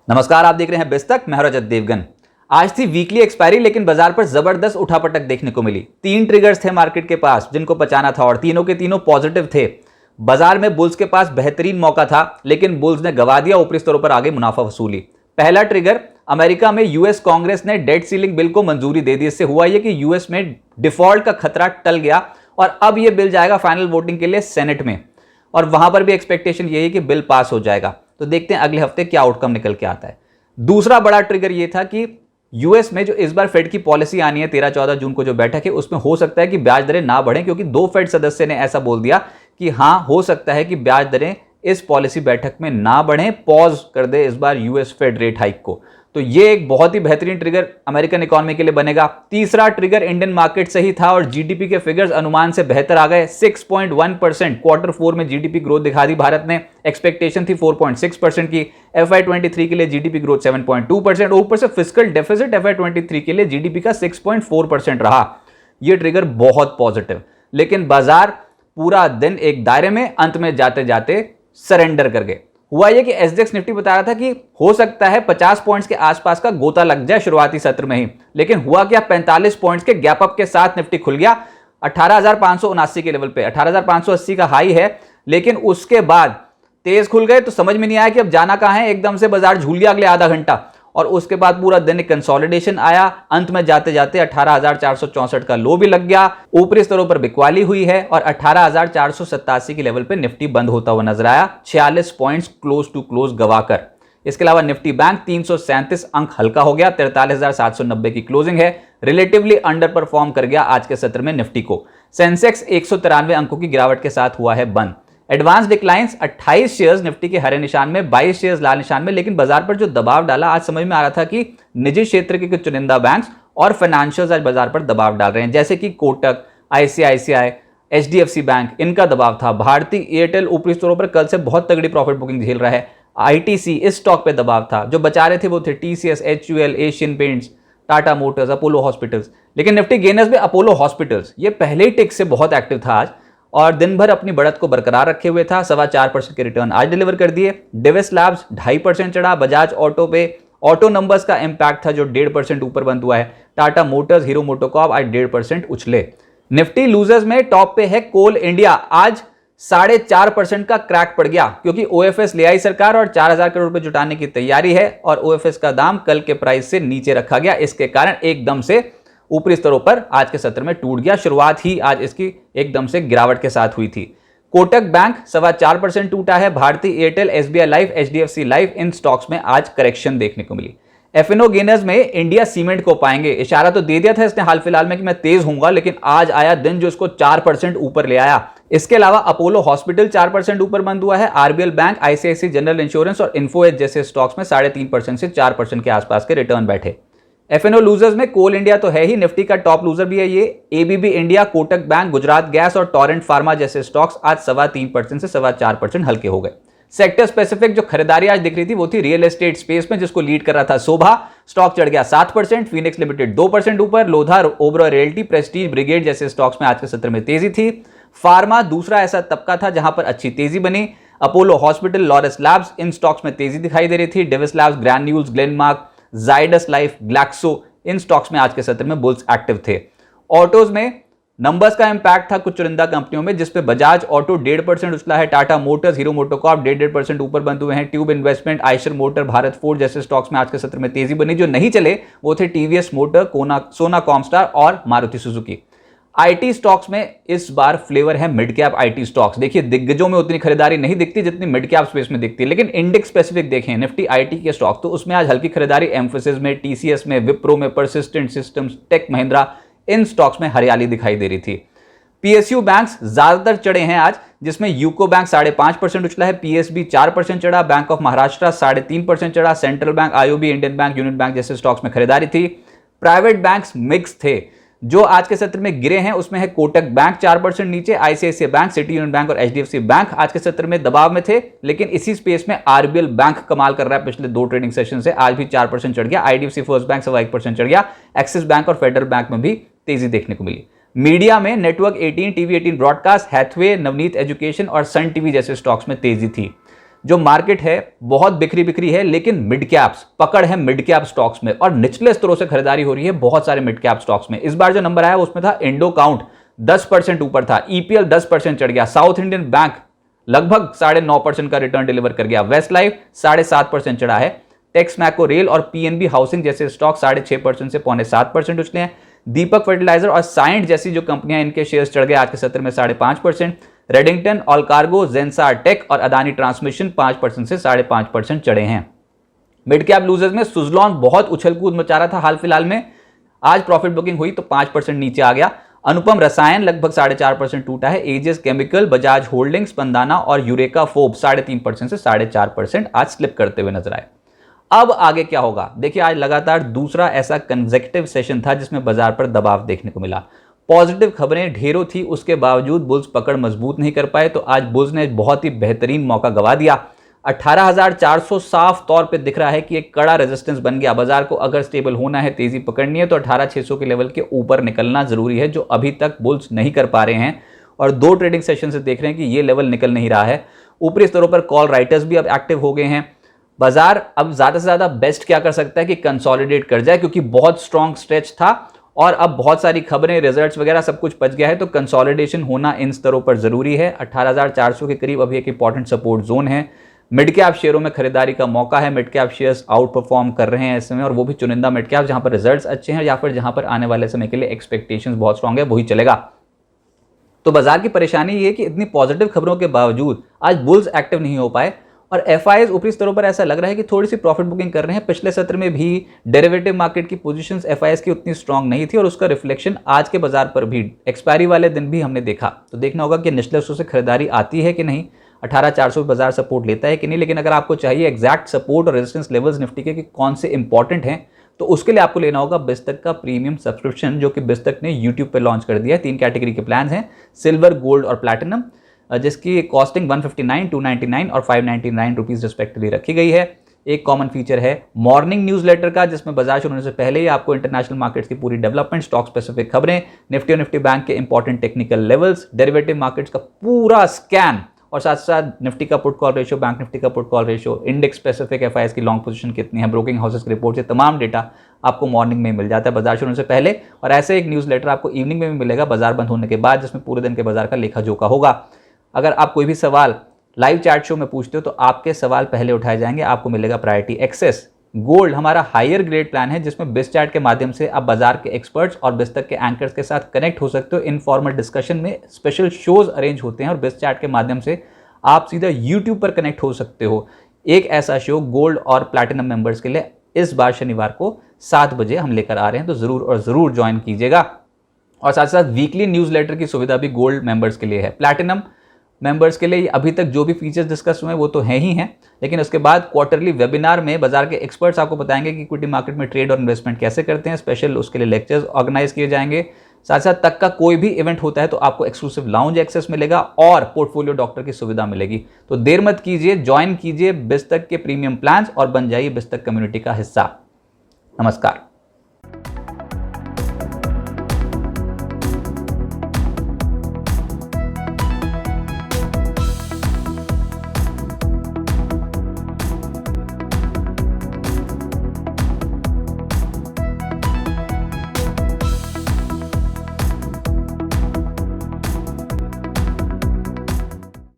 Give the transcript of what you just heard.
नमस्कार, आप देख रहे हैं बिस्तक। मैं हूं रजत देवगन। आज थी वीकली एक्सपायरी, लेकिन बाजार पर जबरदस्त उठापटक देखने को मिली। तीन ट्रिगर्स थे मार्केट के पास जिनको पचाना था और तीनों के तीनों पॉजिटिव थे। बाजार में बुल्स के पास बेहतरीन मौका था, लेकिन बुल्स ने गवा दिया, ऊपरी स्तरों पर आगे मुनाफा वसूली। पहला ट्रिगर, अमेरिका में यूएस कांग्रेस ने डेट सीलिंग बिल को मंजूरी दे दी। इससे हुआ यह कि यूएस में डिफॉल्ट का खतरा टल गया और अब यह बिल जाएगा फाइनल वोटिंग के लिए सेनेट में, और वहां पर भी एक्सपेक्टेशन यही है कि बिल पास हो जाएगा। तो देखते हैं अगले हफ्ते क्या आउटकम निकल के आता है। दूसरा बड़ा ट्रिगर यह था कि यूएस में जो इस बार फेड की पॉलिसी आनी है 13-14 जून को जो बैठक है, उसमें हो सकता है कि ब्याज दरें ना बढ़ें, क्योंकि दो फेड सदस्य ने ऐसा बोल दिया कि हां, हो सकता है कि ब्याज दरें इस पॉलिसी बैठक में ना बढ़ें, पॉज कर दे इस बार यूएस फेड रेट हाइक को। तो ये एक बहुत ही बेहतरीन ट्रिगर अमेरिकन इकोनॉमी के लिए बनेगा। तीसरा ट्रिगर, इंडियन मार्केट सही था और जीडीपी के फिगर्स अनुमान से बेहतर आ गए। 6.1% क्वार्टर 4 में जीडीपी ग्रोथ दिखा दी भारत ने। एक्सपेक्टेशन थी 4.6% की। FY23 के लिए जीडीपी ग्रोथ 7.2% और ऊपर से फिस्कल डेफिसिट FY23 के लिए जीडीपी का 6.4% रहा। यह ट्रिगर बहुत पॉजिटिव, लेकिन बाजार पूरा दिन एक दायरे में, अंत में जाते जाते सरेंडर कर गए। हुआ यह कि एसडेक्स निफ्टी बता रहा था कि हो सकता है 50 पॉइंट्स के आसपास का गोता लग जाए शुरुआती सत्र में ही, लेकिन हुआ क्या, 45 पॉइंट्स के गैप अप के साथ निफ्टी खुल गया 18,579 के लेवल पे। 18,580 का हाई है, लेकिन उसके बाद तेज खुल गए तो समझ में नहीं आया कि अब जाना कहां है। एकदम से बाजार झूल गया अगले आधा घंटा, और उसके बाद पूरा दिन कंसोलिडेशन आया। अंत में जाते जाते 18,464 का लो भी लग गया। ऊपरी स्तरों पर बिकवाली हुई है और 18,487 के लेवल पे निफ्टी बंद होता हुआ नजर आया, 46 पॉइंट्स क्लोज टू क्लोज गवाकर। इसके अलावा निफ्टी बैंक 337 अंक हल्का हो गया, 43,790 की क्लोजिंग है। रिलेटिवली अंडर परफॉर्म कर गया आज के सत्र में निफ्टी को। सेंसेक्स 193 अंकों की गिरावट के साथ हुआ है बंद। एडवांस डिक्लाइंस 28 शेयर्स निफ्टी के हरे निशान में, 22 शेयर्स लाल निशान में। लेकिन बाजार पर जो दबाव डाला, आज समझ में आ रहा था कि निजी क्षेत्र के कुछ चुनिंदा बैंक्स और फाइनेंशियल्स आज बाजार पर दबाव डाल रहे हैं, जैसे कि कोटक, आईसीआईसीआई, एचडीएफसी बैंक, इनका दबाव था। भारती एयरटेल ऊपरी स्तरों पर कल से बहुत तगड़ी प्रॉफिट बुकिंग झेल रहा है। आईटीसी, इस स्टॉक पे दबाव था। जो बचा रहे थे वो थे TCS, HUL, Asian paints, Tata Motors, Apollo hospitals. लेकिन निफ्टी गेनर्स में अपोलो हॉस्पिटल्स, ये पहले ही टिक से बहुत एक्टिव था आज और दिन भर अपनी बढ़त को बरकरार रखे हुए था। 4.25% के रिटर्न आज डिलीवर कर दिए। डिविस लैब्स 2.5% चढ़ा। बजाज ऑटो पे ऑटो नंबर्स का इंपैक्ट था जो 1.5% ऊपर बंद हुआ है। टाटा मोटर्स, हीरो मोटोकॉर्प आज 1.5% उछले। निफ्टी लूजर्स में टॉप पे है कोल इंडिया, आज 4.5% का क्रैक पड़ गया, क्योंकि ओएफएस ले आई सरकार और 4,000 करोड़ रुपए जुटाने की तैयारी है और ओएफएस का दाम कल के प्राइस से नीचे रखा गया। इसके कारण एकदम से ऊपरी स्तरों पर आज के सत्र में टूट गया। शुरुआत ही आज इसकी एकदम से गिरावट के साथ हुई थी। कोटक बैंक 4.25% टूटा है। Bharti Airtel, SBI Life, HDFC Life, इन स्टॉक्स में आज करेक्शन देखने को मिली। एफएनओ गेनर्स में इंडिया सीमेंट को पाएंगे। इशारा तो दे दिया था इसने हाल फिलहाल में कि मैं तेज होऊंगा, लेकिन आज आया दिन जो इसको 4% ऊपर ले आया। इसके अलावा अपोलो हॉस्पिटल 4% ऊपर बंद हुआ है। RBL bank, ICICI general insurance और इन्फो एज जैसे स्टॉक्स में 3.5% से 4% के आसपास के रिटर्न बैठे। एफएनओ लूजर्स में कोल इंडिया तो है ही, निफ्टी का टॉप लूजर भी है ये। ABB India, Kotak bank, Gujarat gas और टोरेंट फार्मा जैसे स्टॉक्स आज 3.25% से 4.25% हल्के हो गए। सेक्टर स्पेसिफिक जो खरीदारी आज दिख रही थी वो थी रियल एस्टेट स्पेस में, जिसको लीड कर रहा था शोभा। स्टॉक चढ़ गया 7%। फिनिक्स लिमिटेड 2% ऊपर। Lodha, Oberoi realty, Prestige, brigade जैसे स्टॉक्स में आज के सत्र में तेजी थी। फार्मा दूसरा ऐसा तबका था जहां पर अच्छी तेजी बनी। अपोलो हॉस्पिटल, लॉरस लैब्स, इन स्टॉक्स में तेजी दिखाई दे रही थी। Divi's Labs, Granules, Glenmark, Zydus Life, Glaxo, इन स्टॉक्स में आज के सत्र में बुल्स एक्टिव थे। ऑटोज में नंबर्स का इंपैक्ट था कुछ चुनिंदा कंपनियों में, जिसपे बजाज ऑटो 1.5% उछला है। टाटा मोटर्स, हीरो मोटोकॉर्प 1.5% ऊपर बंद हुए हैं। Tube investment, Eicher motor, Bharat forge जैसे स्टॉक्स में आज के सत्र में तेजी बनी। जो नहीं चले वो थे टीवीएस मोटर, सोना कॉमस्टार और मारुति सुजुकी। आईटी स्टॉक्स में इस बार फ्लेवर है मिड कैप आईटी स्टॉक्स। देखिए, दिग्गजों में उतनी खरीदारी नहीं दिखती जितनी मिड कैप स्पेस में दिखती है, लेकिन इंडेक्स स्पेसिफिक देखें निफ्टी आईटी के स्टॉक्स, तो उसमें आज हल्की खरीदारी एम्फोसिस में, टीसीएस में, विप्रो में, परसिस्टेंट सिस्टम्स, टेक महिंद्रा, इन स्टॉक्स में हरियाली दिखाई दे रही थी। पीएसयू बैंक्स ज्यादातर चढ़े हैं आज, जिसमें यूको बैंक 5.5% उछला है। पीएसबी 4% चढ़ा। बैंक ऑफ महाराष्ट्र 3.5% चढ़ा। Central bank, IOB, Indian bank, union bank जैसे स्टॉक्स में खरीदारी थी। प्राइवेट बैंक्स मिक्स थे। जो आज के सत्र में गिरे हैं उसमें है कोटक बैंक 4% नीचे, ICICI bank, city union bank और एचडीएफसी बैंक आज के सत्र में दबाव में थे। लेकिन इसी स्पेस में आरबीएल बैंक कमाल कर रहा है। पिछले 2 ट्रेडिंग सेशन से आज भी 4% चढ़ गया। आईडीएफसी फर्स्ट बैंक 1% चढ़ गया। एक्सिस बैंक और फेडरल बैंक में भी तेजी देखने को मिली। मीडिया में network 18, TV 18 broadcast, Hathway, Navneet education और सन टीवी जैसे स्टॉक्स में तेजी थी। जो मार्केट है बहुत बिक्री बिक्री है, लेकिन मिड कैप्स पकड़ है मिड कैप स्टॉक्स में और निचले स्तरों से खरीदारी हो रही है बहुत सारे मिड कैप स्टॉक्स में। इस बार जो नंबर आया उसमें था इंडो काउंट 10% ऊपर था, ईपीएल 10% चढ़ गया, साउथ इंडियन बैंक लगभग 9.5% का रिटर्न डिलीवर कर गया, वेस्ट लाइफ 7.5% चढ़ा है, टेक्स मैको रेल और पीएनबी हाउसिंग जैसे स्टॉक 6.5% से 7.25% उछले हैं। दीपक फर्टिलाइजर और साइंट जैसी जो कंपनियां, इनके शेयर्स चढ़ गए आज के सत्र में 5.5%। रेडिंगटन, ऑलकार्गो, जेंसार टेक और अदानी ट्रांसमिशन 5% से 5.5% चढ़े हैं। मिड कैप लूजर्स में सुजलॉन बहुत उछल कूद मचा रहा था हाल फिलहाल में, आज प्रॉफिट बुकिंग हुई तो 5% नीचे आ गया। अनुपम रसायन लगभग 4.5% टूटा है। एजिस केमिकल, बजाज होल्डिंग्स, पंदाना और यूरेका फोब 3.5% से 4.5% आज स्लिप करते हुए नजर आए। अब आगे क्या होगा, देखिए आज लगातार दूसरा ऐसा कंसेक्यूटिव सेशन था जिसमें बाजार पर दबाव देखने को मिला। पॉजिटिव खबरें ढेरों थी, उसके बावजूद बुल्स पकड़ मजबूत नहीं कर पाए, तो आज बुल्स ने बहुत ही बेहतरीन मौका गवा दिया। 18,400 साफ तौर पे दिख रहा है कि एक कड़ा रेजिस्टेंस बन गया। बाजार को अगर स्टेबल होना है, तेजी पकड़नी है, तो 18,600 के लेवल के ऊपर निकलना जरूरी है, जो अभी तक बुल्स नहीं कर पा रहे हैं और 2 ट्रेडिंग सेशन से देख रहे हैं कि ये लेवल निकल नहीं रहा है। ऊपरी स्तरों पर कॉल राइटर्स भी अब एक्टिव हो गए हैं। बाजार अब ज्यादा से ज्यादा बेस्ट क्या कर सकता है कि कंसोलिडेट कर जाए, क्योंकि बहुत स्ट्रॉन्ग स्ट्रेच था और अब बहुत सारी खबरें, रिजल्ट्स वगैरह सब कुछ बच गया है, तो कंसोलिडेशन होना इन स्तरों पर जरूरी है। 18,400 के करीब अभी एक इंपॉर्टेंट सपोर्ट जोन है। मिड कैप शेयरों में खरीदारी का मौका है। Mid cap shares out perform कर रहे हैं इस समय, और वो भी चुनिंदा मिड कैप जहां पर रिजल्ट्स अच्छे हैं या फिर जहां पर आने वाले समय के लिए एक्सपेक्टेशंस बहुत स्ट्रांग है, वही चलेगा। तो बाजार की परेशानी ये है कि इतनी पॉजिटिव खबरों के बावजूद आज बुल्स एक्टिव नहीं हो पाए और एफआईएस ऊपरी स्तरों पर ऐसा लग रहा है कि थोड़ी सी प्रॉफिट बुकिंग कर रहे हैं। पिछले सत्र में भी डेरिवेटिव मार्केट की पोजीशंस एफआईएस की उतनी स्ट्रांग नहीं थी और उसका रिफ्लेक्शन आज के बाजार पर भी एक्सपायरी वाले दिन भी हमने देखा। तो देखना होगा कि निचले स्तरों से खरीदारी आती है कि नहीं, 18,400 बाजार सपोर्ट लेता है कि नहीं। लेकिन अगर आपको चाहिए एग्जैक्ट सपोर्ट और रेजिस्टेंस लेवल्स निफ्टी के कि कौन से इंपॉर्टेंट हैं, तो उसके लिए आपको लेना होगा बिस्तक का प्रीमियम सब्सक्रिप्शन, जो कि बिस्तक ने यूट्यूब पर लॉन्च कर दिया है। 3 कैटेगरी के प्लान हैं, सिल्वर, गोल्ड और प्लैटिनम, जिसकी कॉस्टिंग 159, 299 और 599 रुपीज रिस्पेक्टिवली रखी गई है। एक कॉमन फीचर है मॉर्निंग न्यूज़लेटर का, जिसमें बाजार शुरू होने से पहले ही आपको इंटरनेशनल मार्केट्स की पूरी डेवलपमेंट, स्टॉक स्पेसिफिक खबरें, निफ्टी और निफ्टी बैंक के important technical levels, derivative markets का पूरा स्कैन और साथ साथ निफ्टी का put call ratio, bank Nifty का put call ratio, index specific FIS की लॉन्ग पोजीशन कितनी है, ब्रोकिंग हाउसेस की रिपोर्ट से तमाम डेटा आपको मॉर्निंग में मिल जाता है बाजार शुरू होने से पहले। और ऐसे एक न्यूज़लेटर आपको इवनिंग में भी मिलेगा बाजार बंद होने के बाद, जिसमें पूरे दिन के बाजार का लेखा जोखा होगा। अगर आप कोई भी सवाल लाइव चैट शो में पूछते हो तो आपके सवाल पहले उठाए जाएंगे, आपको मिलेगा प्रायोरिटी एक्सेस। गोल्ड हमारा हायर ग्रेड प्लान है, जिसमें बिस चैट के माध्यम से आप बाजार के एक्सपर्ट्स और बिस्तक के एंकर्स के साथ कनेक्ट हो सकते हो। इनफॉर्मल डिस्कशन में स्पेशल शोज अरेंज होते हैं और बिस चैट के माध्यम से आप सीधा यूट्यूब पर कनेक्ट हो सकते हो। एक ऐसा शो गोल्ड और प्लैटिनम मेंबर्स के लिए इस बार शनिवार को 7 बजे हम लेकर आ रहे हैं, तो जरूर और जरूर ज्वाइन कीजिएगा। और साथ साथ वीकली न्यूज़लेटर की सुविधा भी गोल्ड मेंबर्स के लिए है। प्लैटिनम मेंबर्स के लिए अभी तक जो भी फीचर्स डिस्कस हुए वो तो हैं ही हैं, लेकिन उसके बाद क्वार्टरली वेबिनार में बाजार के एक्सपर्ट्स आपको बताएंगे कि इक्विटी मार्केट में ट्रेड और इन्वेस्टमेंट कैसे करते हैं। स्पेशल उसके लिए लेक्चर्स ऑर्गेनाइज किए जाएंगे। साथ साथ तक का कोई भी इवेंट होता है तो आपको एक्सक्लूसिव लाउंज एक्सेस मिलेगा और पोर्टफोलियो डॉक्टर की सुविधा मिलेगी। तो देर मत कीजिए, ज्वाइन कीजिए बिस्तक के प्रीमियम प्लान्स और बन जाइए बिस्तक कम्युनिटी का हिस्सा। नमस्कार।